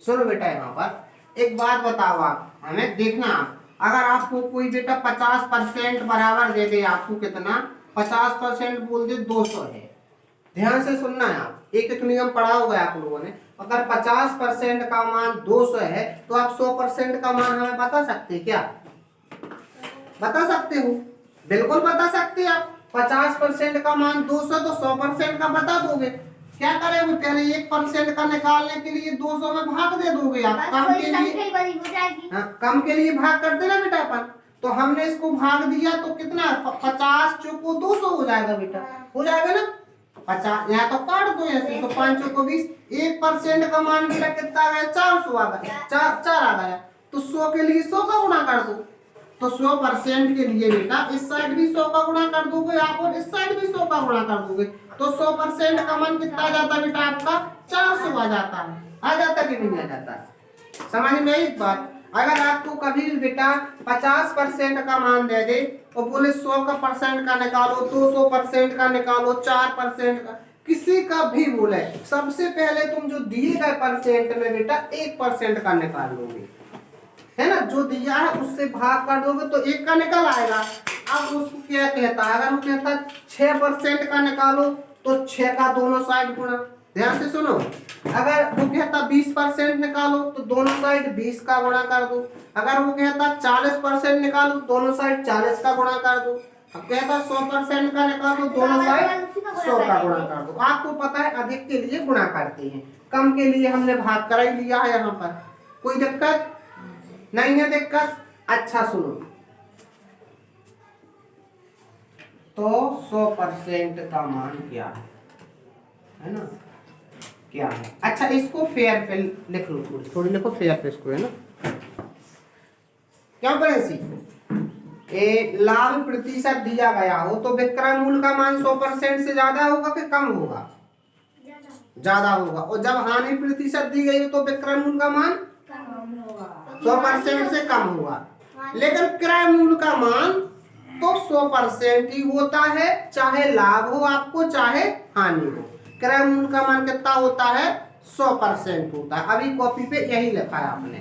सुनो बेटा, यहाँ पर एक बात बताओ, आप हमें देखना, अगर आपको कोई बेटा 50% बराबर दे दे, आपको कितना 50% बोल दे 200 है, ध्यान से सुनना है, आप एक एक नियम पढ़ा होगा आप लोगों ने। अगर 50% का मान 200 है तो आप 100% का मान हमें बता सकते हैं क्या? बता सकते हो, बिल्कुल बता सकते हैं आप। 50% का मान 200 तो 100% का बता दोगे। क्या करेंगे, पहले 1% का निकालने के लिए 200 में भाग दे दोगे आप, कम के लिए। हाँ, कम के लिए भाग कर देना बेटा अपन। तो हमने इसको भाग दिया तो कितना, 50 चौको 200 हो जाएगा बेटा, हो जाएगा ना। 50 यहाँ तो काट दो ऐसे, तो 5 चौको 20। 1% का मान बेटा कितना आ गया, 400 आ गया, 4 आ गया। तो 100 के लिए 100 का गुणा कर दो। तो 100% के लिए बेटा इस साइड भी 100 का गुणा कर दोगे आप, और इस साइड भी 100 का गुणा कर दोगे। तो 100% का मान कितना आ जाता है बेटा आपका, 400 आ जाता है। आ जाता कि नहीं आ जाता? समझ में एक बात। अगर आपको कभी भी बेटा 50% का मान दे दे और बोले 100 का परसेंट का निकालो, 200% का निकालो, 4% का, किसी का भी बोले, सबसे पहले तुम जो दिए गए परसेंट में बेटा 1% का निकाल लोगे, है ना। जो दिया है उससे भाग कर दोगे तो 1 का निकल आएगा। अब उसको क्या कहता है, अगर वो कहता है 6% का निकालो तो 6 का दोनों साइड गुणा। ध्यान से सुनो, अगर वो कहता 20% निकालो तो दोनों साइड 20 का गुणा कर दो। अगर वो कहता 40% निकालो दोनों साइड 40 का गुणा कर दो। अब कहता 100% का निकालो दोनों साइड 100 का गुणा कर दो। आपको पता है अधिक के लिए गुणा करते हैं, कम के लिए हमने भाग कर ही लिया है। यहाँ पर कोई दिक्कत नहीं है? दिक्कत? अच्छा सुनो, तो 100% का मान क्या है ना, क्या है? अच्छा इसको फेयर पे लिख लो, थोड़ी थोड़ी लिखो फेयर पे इसको, है ना। क्या करें, लाभ प्रतिशत दिया गया हो तो विक्रय मूल्य का मान 100% से ज्यादा होगा कि कम होगा? ज्यादा होगा। और जब हानि प्रतिशत दी गई हो तो विक्रय मूल्य का मान 100% से कम होगा। लेकिन क्रय मूल्य का मान तो 100% ही होता है, चाहे लाभ हो आपको चाहे हानि हो। क्रय मूल्य का मान कितना होता है, 100% होता है। अभी कॉपी पे यही लिखा है आपने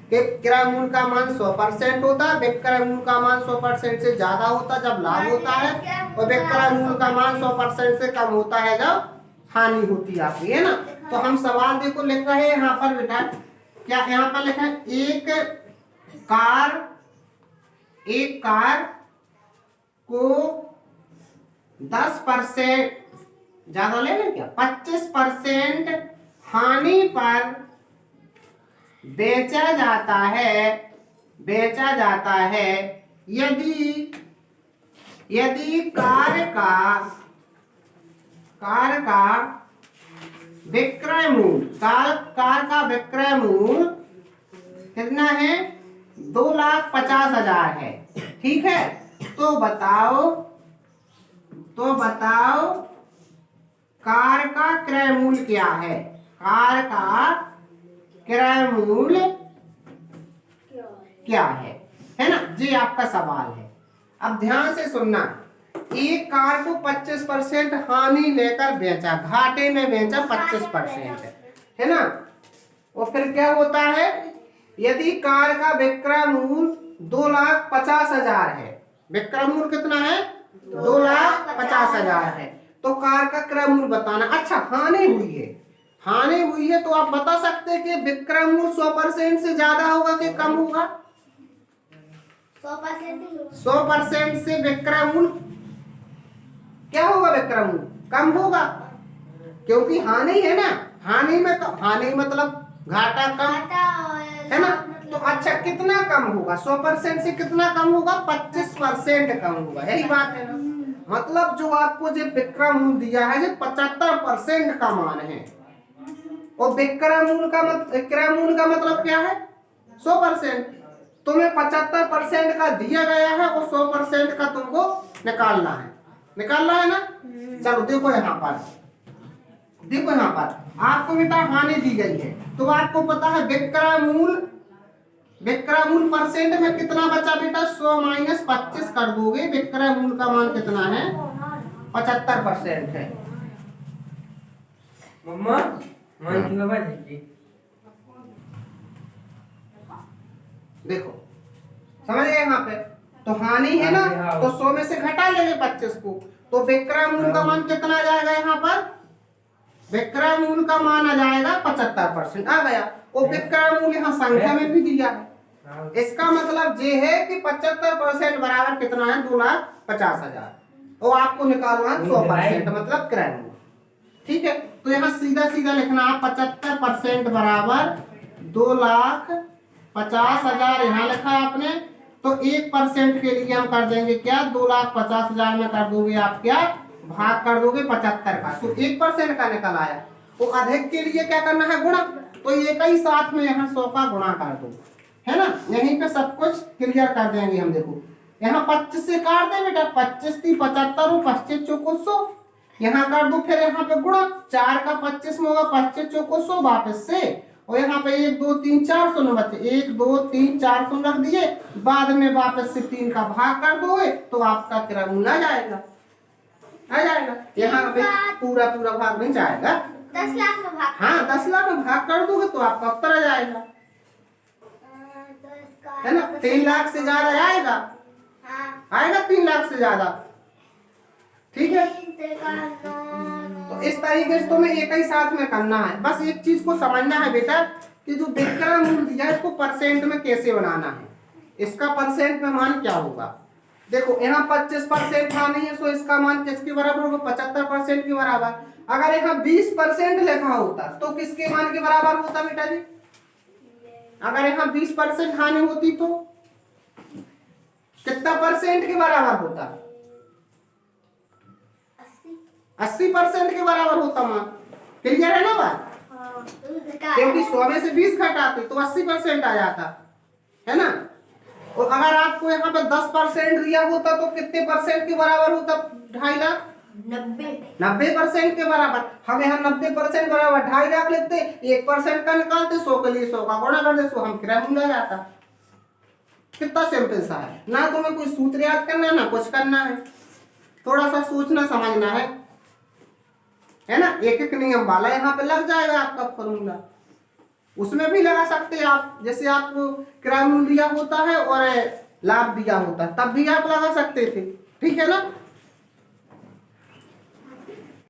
कि क्रय मूल्य का मान 100% होता है, विक्रय मूल्य का मान 100% से ज्यादा होता है जब लाभ होता है, और विक्रय मूल्य का मान 100% से कम होता है जब हानि होती है आपकी, है ना। तो हम सवाल देखो लिख रहे हैं यहाँ पर बेटा, क्या यहाँ पर लिखा है, एक कार को 10% ज्यादा ले लें क्या, 25% हानि पर बेचा जाता है यदि कार का विक्रय मूल्य, कार का विक्रय मूल्य कितना है, 2,50,000 है। ठीक है, तो बताओ कार का क्रय मूल्य क्या है? कार का क्रय मूल्य क्या है ना, ये आपका सवाल है। अब ध्यान से सुनना, एक कार को 25% हानि लेकर बेचा, घाटे में बेचा 25%, है ना। और फिर क्या होता है, यदि कार का विक्रय मूल्य 2,50,000 है, विक्रय मूल्य कितना है, 2,50,000 है, तो कार का क्रय मूल्य बताना। अच्छा हानि हुई है तो आप बता सकते हैं कि विक्रय मूल्य 100% से ज्यादा होगा कि कम होगा? 100% से विक्रय मूल्य क्या होगा, विक्रय मूल्य कम होगा, क्योंकि हानि है ना। हानि मतलब घाटा कम, है ना। तो अच्छा कितना कम होगा, 100% से कितना कम होगा, 25% कम होगा, यही बात है ना। मतलब जो आपको जो विक्रय मूल्य दिया है, जो 75% का मान है, और विक्रय मूल्य का मतलब क्या है, 100%। तुम्हें 75% का दिया गया है और 100% का तुमको निकालना है ना। चलो देखो यहाँ पर आपको बेटा हानि दी गई है, तो आपको पता है विक्रय मूल्य परसेंट में कितना बचा बेटा, 100 माइनस 25 कर दोगे, विक्रय मूल्य का मान कितना है, 75% है। मम्मा मान की बाबा जी देखो समझ गए यहाँ पे, तो हानि है ना, तो 100 में से घटा लेंगे 25 को, तो विक्रय मूल्य का मान कितना आ जाएगा यहाँ पर, विक्रय मूल्य का मान आ जाएगा 75% आ गया। और विक्रय मूल्य यहाँ संख्या में भी दिया है, इसका मतलब ये है कि 75% बराबर कितना है, 2,50,000, और आपको निकालना है 100% मतलब क्रय मूल्य। ठीक है, तो यहाँ सीधा सीधा लिखना है 75% बराबर 2,50,000 यहाँ लिखा है आपने। तो 1% के लिए हम कर देंगे क्या, 2,50,000 में कर दोगे आप क्या, भाग कर दोगे 75 का, तो 1% का निकल आया। तो अधिक के लिए क्या करना है, गुणा, तो एक ही साथ में यहाँ 100 का गुणा कर दो, है ना, यहीं पे सब कुछ क्लियर कर देंगे हम। देखो यहाँ 25 से काट दे बेटा, 25 × 75 और 25 × 100, यहाँ कर दो, फिर यहाँ पे गुणा, 4 का 25 में होगा, 25 × 100 वापस से, और यहाँ पे 1 2 3 4 शून्य बचे, 1 2 3 4 शून्य रख दिए, बाद में वापस से 3 का भाग कर दोगे तो आपका क्रय मूल्य आ जाएगा, आ जाएगा। यहाँ पे पूरा पूरा भाग नहीं जाएगा, 10 लाख में भाग, हाँ 10 लाख में भाग कर दोगे तो आपका उत्तर आ जाएगा, है ना। 3 लाख से ज्यादा आएगा, आएगा 3 लाख से ज्यादा, ठीक है। तो इस तरीके से तुम्हें एक ही साथ में करना है। बस एक चीज को समझना है बेटा कि जो विक्रय मूल्य दिया है इसको परसेंट में कैसे बनाना है, इसका परसेंट में मान क्या होगा। देखो यहाँ 25% हानि है, तो इसका मान किसके बराबर होगा, 75% के बराबर। अगर यहाँ 20% लिखा होता तो किसके मान के बराबर होता बेटा जी, अगर यहाँ 20% हानि होती तो कितना परसेंट के बराबर होता, 80% के बराबर होता मान। क्लियर है ना बात, क्योंकि 100 में से 20 घटाते तो 80% आ जाता, है ना। और अगर आपको यहाँ पे 10% दिया होता तो कितने परसेंट के बराबर होता, 2.5 लाख, 90% के बराबर। हम यहाँ 90% बराबर 2.5 लाख लेते, 1% का निकालते, 100 के लिए 100 का गुणा कर दे, 100 हम क्रय मूल्य जाता। कितना सिंपल सा है ना, तुम्हें कोई सूत्र याद करना है ना कुछ करना है, थोड़ा सा सोचना समझना है ना। एक एक नियम वाला यहाँ पे लग जाएगा आपका फॉर्मूला, उसमें भी लगा सकते हैं आप, जैसे आपको क्रय मूल्य दिया होता है और लाभ दिया होता है तब भी आप लगा सकते थे, ठीक है ना।